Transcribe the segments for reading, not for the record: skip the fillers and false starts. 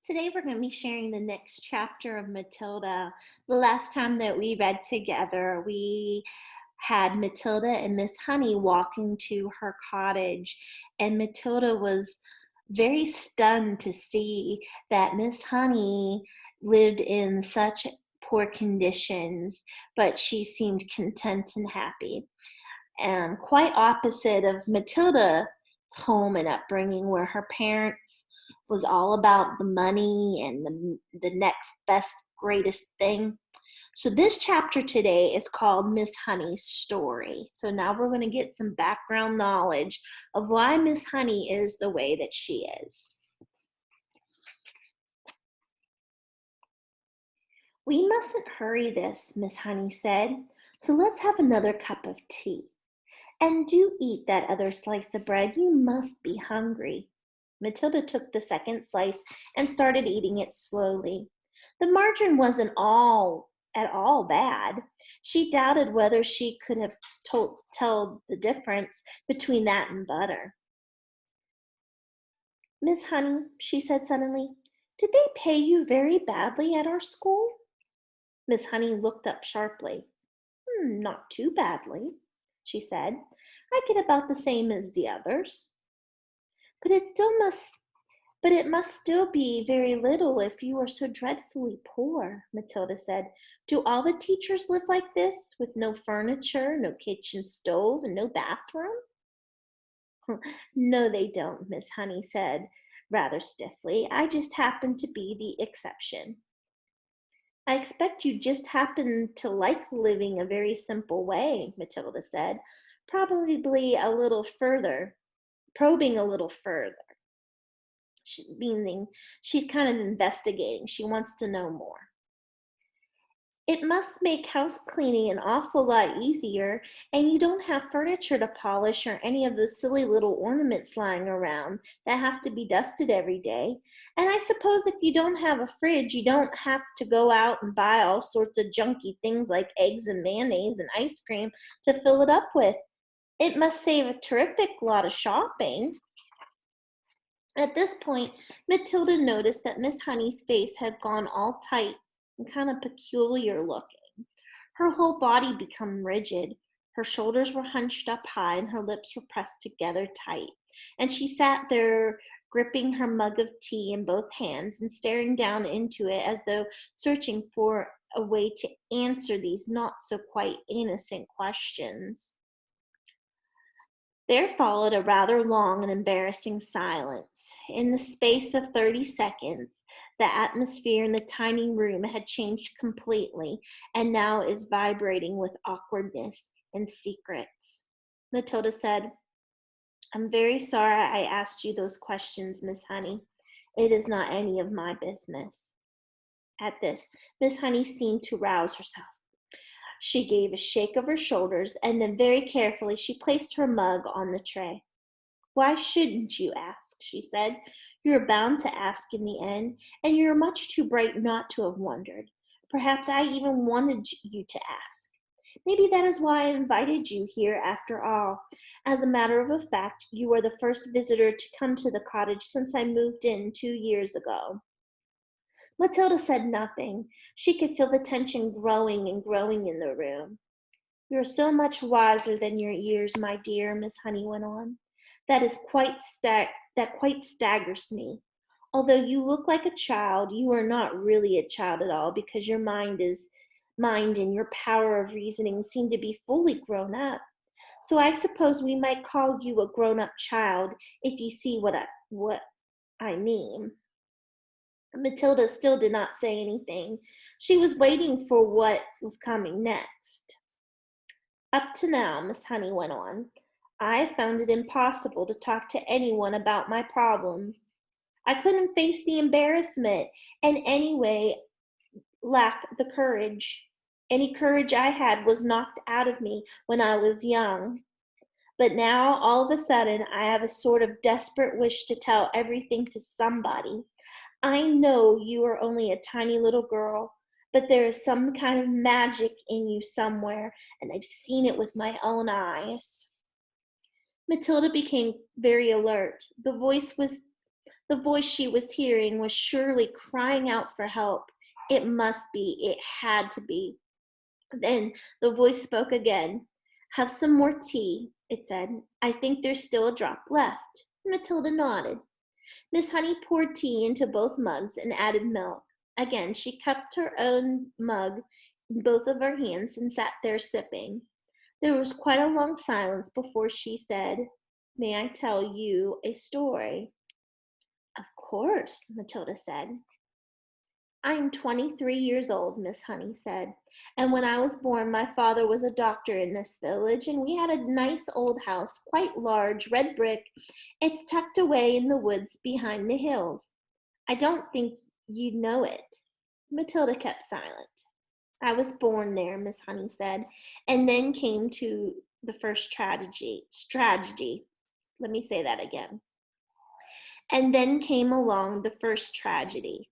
Today we're going to be sharing the next chapter of Matilda. The last time that we read together, we had Matilda and Miss Honey walking to her cottage, and Matilda was very stunned to see that Miss Honey lived in such poor conditions, but she seemed content and happy. And quite opposite of Matilda's home and upbringing, where her parents was all about the money and the next best, greatest thing. So this chapter today is called Miss Honey's Story. So now we're going to get some background knowledge of why Miss Honey is the way that she is. "We mustn't hurry this," Miss Honey said, "so let's have another cup of tea. And do eat that other slice of bread. You must be hungry." Matilda took the second slice and started eating it slowly. The margarine wasn't at all bad. She doubted whether she could have tell the difference between that and butter. "Miss Honey," she said suddenly, "did they pay you very badly at our school?" Miss Honey looked up sharply. Not too badly," she said. "I get about the same as the others." But it must still be very little if you are so dreadfully poor," Matilda said. "Do all the teachers live like this, with no furniture, no kitchen stove, and no bathroom?" "No, they don't," Miss Honey said rather stiffly. "I just happen to be the exception." "I expect you just happen to like living a very simple way," Matilda said, probably a little further, probing a little further, meaning she's kind of investigating. She wants to know more. "It must make house cleaning an awful lot easier, and you don't have furniture to polish or any of those silly little ornaments lying around that have to be dusted every day. And I suppose if you don't have a fridge, you don't have to go out and buy all sorts of junky things like eggs and mayonnaise and ice cream to fill it up with. It must save a terrific lot of shopping." At this point, Matilda noticed that Miss Honey's face had gone all tight and kind of peculiar looking. Her whole body became rigid. Her shoulders were hunched up high and her lips were pressed together tight. And she sat there gripping her mug of tea in both hands and staring down into it as though searching for a way to answer these not so quite innocent questions. There followed a rather long and embarrassing silence. In the space of 30 seconds, the atmosphere in the tiny room had changed completely and now is vibrating with awkwardness and secrets. Matilda said, "I'm very sorry I asked you those questions, Miss Honey. It is not any of my business." At this, Miss Honey seemed to rouse herself. She gave a shake of her shoulders, and then very carefully she placed her mug on the tray. "Why shouldn't you ask?" she said. "You're bound to ask in the end, and you're much too bright not to have wondered. Perhaps I even wanted you to ask. Maybe that is why I invited you here after all. As a matter of fact, you are the first visitor to come to the cottage since I moved in 2 years ago." Matilda said nothing. She could feel the tension growing and growing in the room. "You're so much wiser than your years, my dear," Miss Honey went on. That quite staggers me. Although you look like a child, you are not really a child at all because your mind and your power of reasoning seem to be fully grown up. So I suppose we might call you a grown-up child if you see what I mean." Matilda still did not say anything. She was waiting for what was coming next. "Up to now," Miss Honey went on, "I have found it impossible to talk to anyone about my problems. I couldn't face the embarrassment, and anyway lacked the courage. Any courage I had was knocked out of me when I was young. But now, all of a sudden, I have a sort of desperate wish to tell everything to somebody. I know you are only a tiny little girl, but there is some kind of magic in you somewhere, and I've seen it with my own eyes." Matilda became very alert. The voice she was hearing was surely crying out for help. It must be, it had to be. Then the voice spoke again. Have some more tea, it said. I think there's still a drop left. Matilda nodded. Miss Honey poured tea into both mugs and added milk. Again, she cupped her own mug in both of her hands and sat there sipping. There was quite a long silence before she said, May I tell you a story? Of course, Matilda said. I am 23 years old, Miss Honey said, and when I was born, my father was a doctor in this village, and we had a nice old house, quite large, red brick. It's tucked away in the woods behind the hills. I don't think you know it. Matilda kept silent. I was born there, Miss Honey said, and then came to the first tragedy. Let me say that again. And then came along the first tragedy.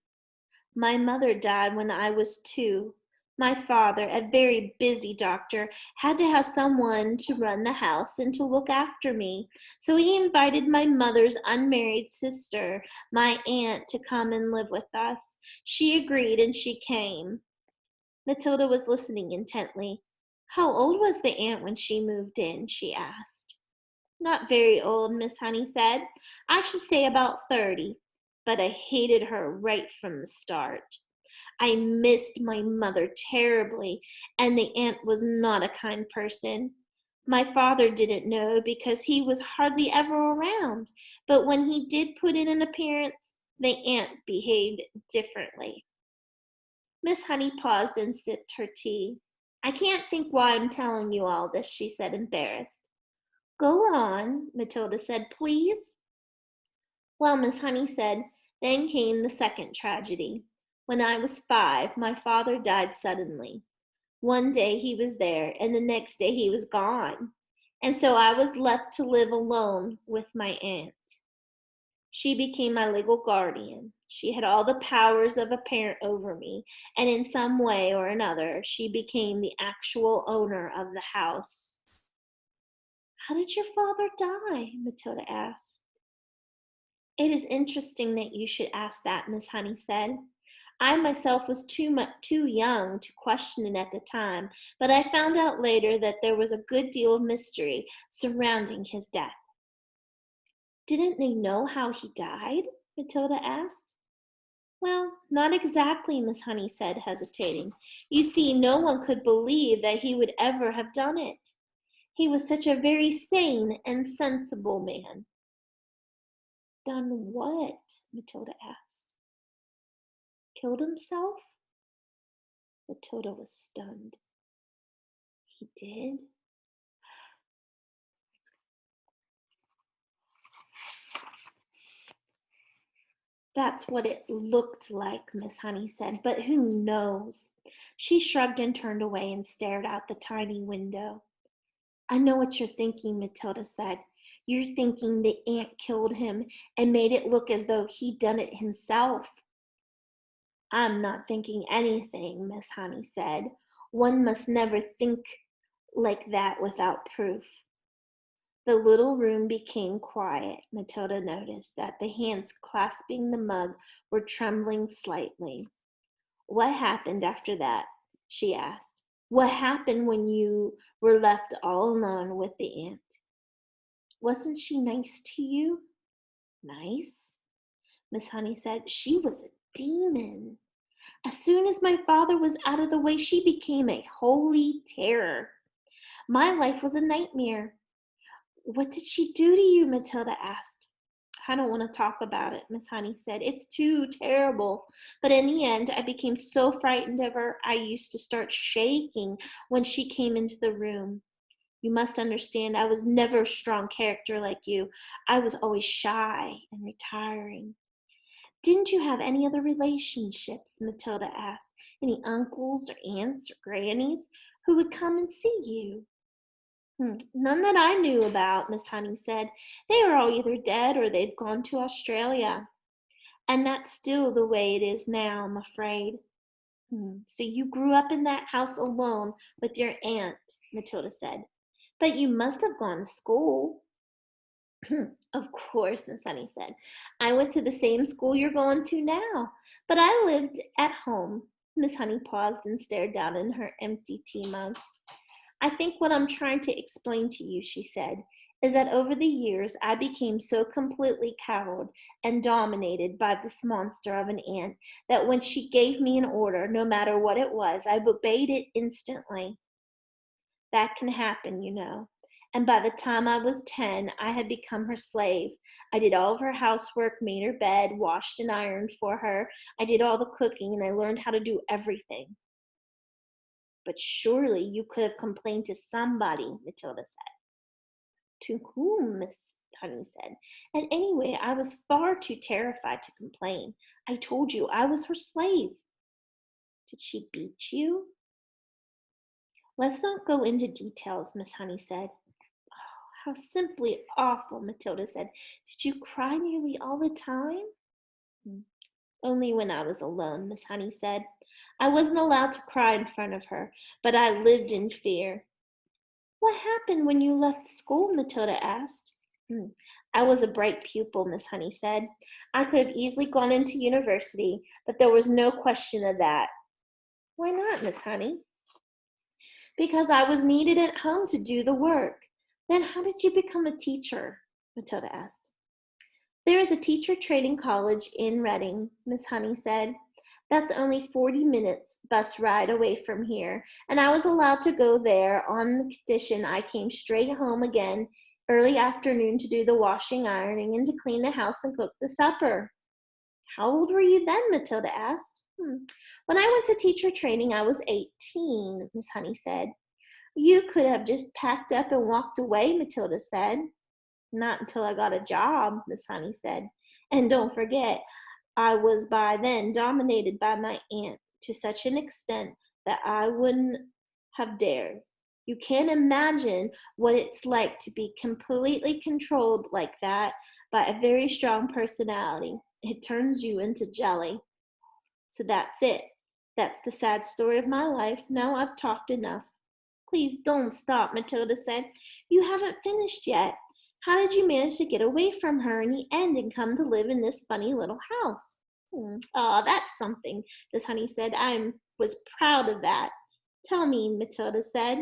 My mother died when I was 2. My father, a very busy doctor, had to have someone to run the house and to look after me. So he invited my mother's unmarried sister, my aunt, to come and live with us. She agreed and she came. Matilda was listening intently. How old was the aunt when she moved in? She asked. Not very old, Miss Honey said. I should say about 30. But I hated her right from the start. I missed my mother terribly, and the aunt was not a kind person. My father didn't know because he was hardly ever around, but when he did put in an appearance, the aunt behaved differently. Miss Honey paused and sipped her tea. I can't think why I'm telling you all this, she said, embarrassed. Go on, Matilda said, please. Well, Miss Honey said, then came the second tragedy. When I was 5, my father died suddenly. One day he was there, and the next day he was gone. And so I was left to live alone with my aunt. She became my legal guardian. She had all the powers of a parent over me, and in some way or another, she became the actual owner of the house. How did your father die? Matilda asked. It is interesting that you should ask that, Miss Honey said. I myself was too young to question it at the time, but I found out later that there was a good deal of mystery surrounding his death. Didn't they know how he died? Matilda asked. Well, not exactly, Miss Honey said, hesitating. You see, no one could believe that he would ever have done it. He was such a very sane and sensible man. Done what? Matilda asked. Killed himself? Matilda was stunned. He did? That's what it looked like, Miss Honey said, but who knows? She shrugged and turned away and stared out the tiny window. I know what you're thinking, Matilda said. You're thinking the aunt killed him and made it look as though he'd done it himself. I'm not thinking anything, Miss Honey said. One must never think like that without proof. The little room became quiet. Matilda noticed that the hands clasping the mug were trembling slightly. What happened after that? She asked. What happened when you were left all alone with the aunt? Wasn't she nice to you? Nice? Miss Honey said. She was a demon. As soon as my father was out of the way, she became a holy terror. My life was a nightmare. What did she do to you? Matilda asked. I don't want to talk about it, Miss Honey said. It's too terrible. But in the end, I became so frightened of her, I used to start shaking when she came into the room. You must understand, I was never a strong character like you. I was always shy and retiring. Didn't you have any other relationships? Matilda asked. Any uncles or aunts or grannies who would come and see you? None that I knew about, Miss Honey said. They were all either dead or they'd gone to Australia. And that's still the way it is now, I'm afraid. So you grew up in that house alone with your aunt, Matilda said. But you must have gone to school. Of course, Miss Honey said. I went to the same school you're going to now, but I lived at home. Miss Honey paused and stared down in her empty tea mug. I think what I'm trying to explain to you, she said, is that over the years I became so completely cowed and dominated by this monster of an aunt that when she gave me an order, no matter what it was, I obeyed it instantly. That can happen, you know. And by the time I was 10, I had become her slave. I did all of her housework, made her bed, washed and ironed for her. I did all the cooking, and I learned how to do everything. But surely you could have complained to somebody, Matilda said. To whom? Miss Honey said. And anyway, I was far too terrified to complain. I told you I was her slave. Did she beat you? Let's not go into details, Miss Honey said. How simply awful, Matilda said. Did you cry nearly all the time? "Hmm, only when I was alone," Miss Honey said. I wasn't allowed to cry in front of her, but I lived in fear. What happened when you left school? Matilda asked. "Hmm, I was a bright pupil," Miss Honey said. I could have easily gone into university, but there was no question of that. Why not, Miss Honey? Because I was needed at home to do the work. Then how did you become a teacher? Matilda asked. There is a teacher training college in Reading, Miss Honey said. That's only 40 minutes bus ride away from here, and I was allowed to go there on the condition I came straight home again early afternoon to do the washing, ironing, and to clean the house and cook the supper. How old were you then? Matilda asked. When I went to teacher training, I was 18, Miss Honey said. You could have just packed up and walked away, Matilda said. Not until I got a job, Miss Honey said. And don't forget, I was by then dominated by my aunt to such an extent that I wouldn't have dared. You can't imagine what it's like to be completely controlled like that by a very strong personality. It turns you into jelly. So that's it. That's the sad story of my life. Now I've talked enough. Please don't stop, Matilda said. You haven't finished yet. How did you manage to get away from her in the end and come to live in this funny little house? Oh, that's something, Miss Honey said. I was proud of that. Tell me, Matilda said.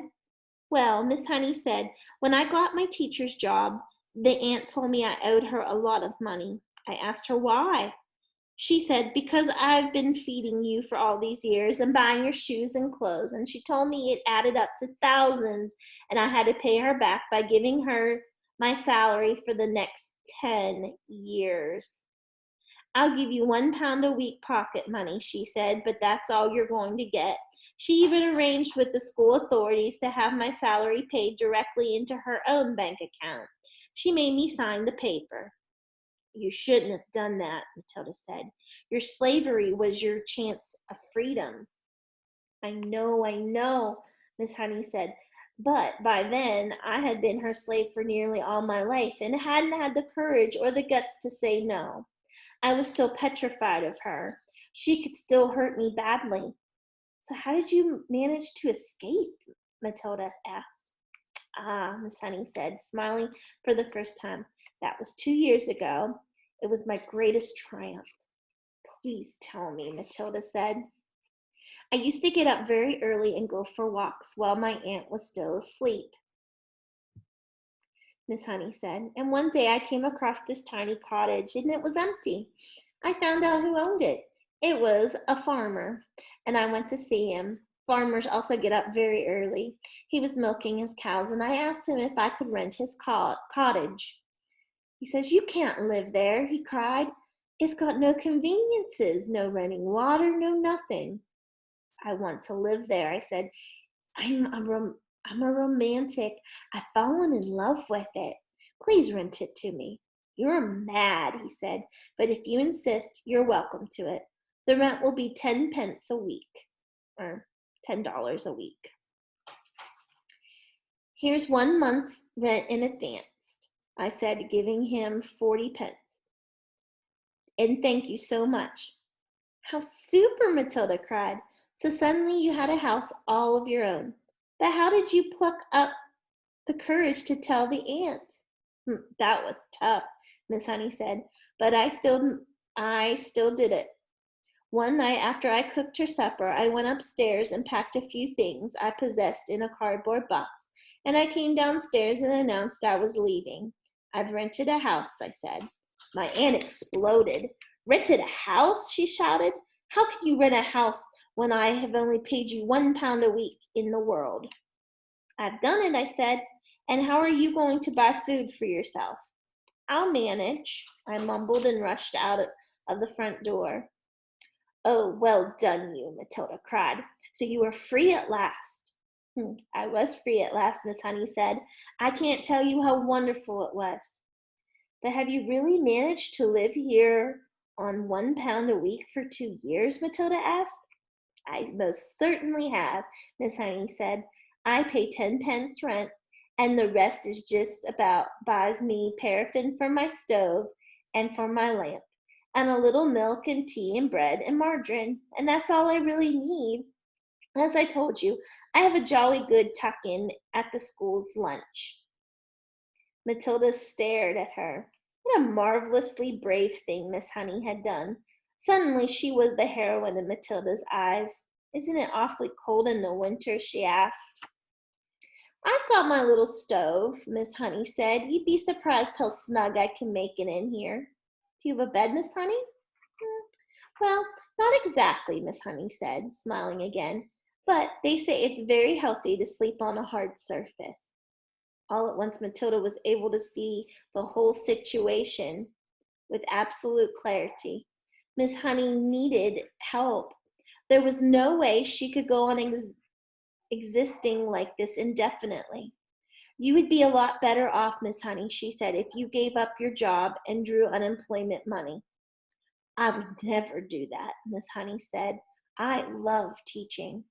Well, Miss Honey said, when I got my teacher's job, the aunt told me I owed her a lot of money. I asked her why. She said, because I've been feeding you for all these years and buying your shoes and clothes. And she told me it added up to thousands, and I had to pay her back by giving her my salary for the next 10 years. I'll give you £1 a week pocket money, she said, but that's all you're going to get. She even arranged with the school authorities to have my salary paid directly into her own bank account. She made me sign the paper. You shouldn't have done that, Matilda said. Your slavery was your chance of freedom. I know, Miss Honey said. But by then, I had been her slave for nearly all my life and hadn't had the courage or the guts to say no. I was still petrified of her. She could still hurt me badly. So how did you manage to escape? Matilda asked. Ah, Miss Honey said, smiling for the first time. That was 2 years ago. It was my greatest triumph. Please tell me, Matilda said. I used to get up very early and go for walks while my aunt was still asleep, Miss Honey said. And one day I came across this tiny cottage and it was empty. I found out who owned it. It was a farmer, and I went to see him. Farmers also get up very early. He was milking his cows, and I asked him if I could rent his cottage. He says, you can't live there, he cried. It's got no conveniences, no running water, no nothing. I want to live there, I said. I'm a romantic. I've fallen in love with it. Please rent it to me. You're mad, he said, but if you insist, you're welcome to it. The rent will be 10 pence a week, or $10 a week. Here's 1 month's rent in advance, I said, giving him 40 pence. And thank you so much. How super, Matilda cried. So suddenly you had a house all of your own. But how did you pluck up the courage to tell the aunt? That was tough, Miss Honey said, but I still did it. One night after I cooked her supper, I went upstairs and packed a few things I possessed in a cardboard box, and I came downstairs and announced I was leaving. I've rented a house, I said. My aunt exploded. Rented a house? She shouted. How can you rent a house when I have only paid you £1 a week in the world? I've done it, I said. And how are you going to buy food for yourself? I'll manage, I mumbled and rushed out of the front door. Oh, well done you, Matilda cried. So you were free at last. I was free at last, Miss Honey said. I can't tell you how wonderful it was. But have you really managed to live here on £1 a week for 2 years? Matilda asked. I most certainly have, Miss Honey said. I pay 10 pence rent, and the rest is just about buys me paraffin for my stove and for my lamp, and a little milk and tea and bread and margarine, and that's all I really need. As I told you, I have a jolly good tuck-in at the school's lunch. Matilda stared at her. What a marvelously brave thing Miss Honey had done. Suddenly she was the heroine in Matilda's eyes. Isn't it awfully cold in the winter? She asked. I've got my little stove, Miss Honey said. You'd be surprised how snug I can make it in here. Do you have a bed, Miss Honey? Well, not exactly, Miss Honey said, smiling again. But they say it's very healthy to sleep on a hard surface. All at once, Matilda was able to see the whole situation with absolute clarity. Miss Honey needed help. There was no way she could go on existing like this indefinitely. You would be a lot better off, Miss Honey, she said, if you gave up your job and drew unemployment money. I would never do that, Miss Honey said. I love teaching.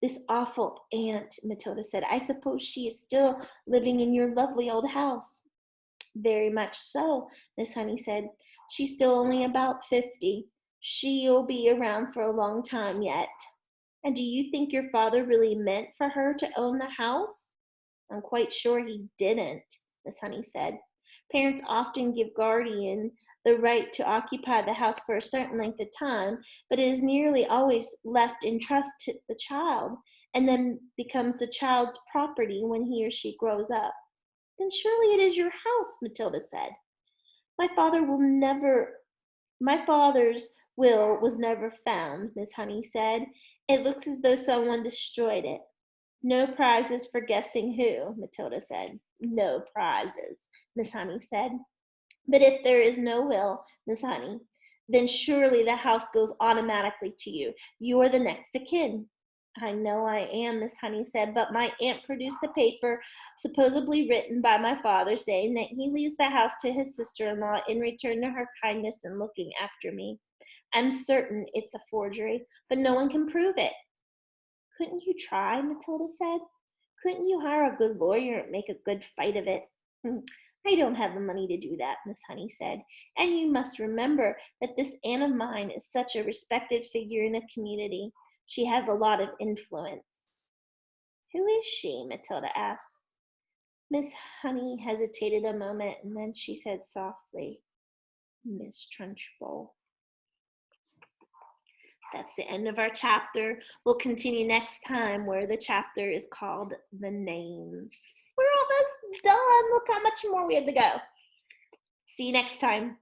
This awful aunt, Matilda said. I suppose she is still living in your lovely old house. Very much so, Miss Honey said. She's still only about 50. She'll be around for a long time yet. And do you think your father really meant for her to own the house? I'm quite sure he didn't, Miss Honey said. Parents often give guardian the right to occupy the house for a certain length of time, but it is nearly always left in trust to the child, and then becomes the child's property when he or she grows up. Then surely it is your house, Matilda said. My father will never My father's will was never found, Miss Honey said. It looks as though someone destroyed it. No prizes for guessing who, Matilda said. No prizes, Miss Honey said. But if there is no will, Miss Honey, then surely the house goes automatically to you. You are the next of kin. I know I am, Miss Honey said, but my aunt produced the paper supposedly written by my father saying that he leaves the house to his sister-in-law in return to her kindness in looking after me. I'm certain it's a forgery, but no one can prove it. Couldn't you try? Matilda said. Couldn't you hire a good lawyer and make a good fight of it? I don't have the money to do that, Miss Honey said. And you must remember that this aunt of mine is such a respected figure in the community. She has a lot of influence. Who is she? Matilda asked. Miss Honey hesitated a moment, and then she said softly, Miss Trunchbull. That's the end of our chapter. We'll continue next time where the chapter is called The Names. We're almost done. Look how much more we have to go. See you next time.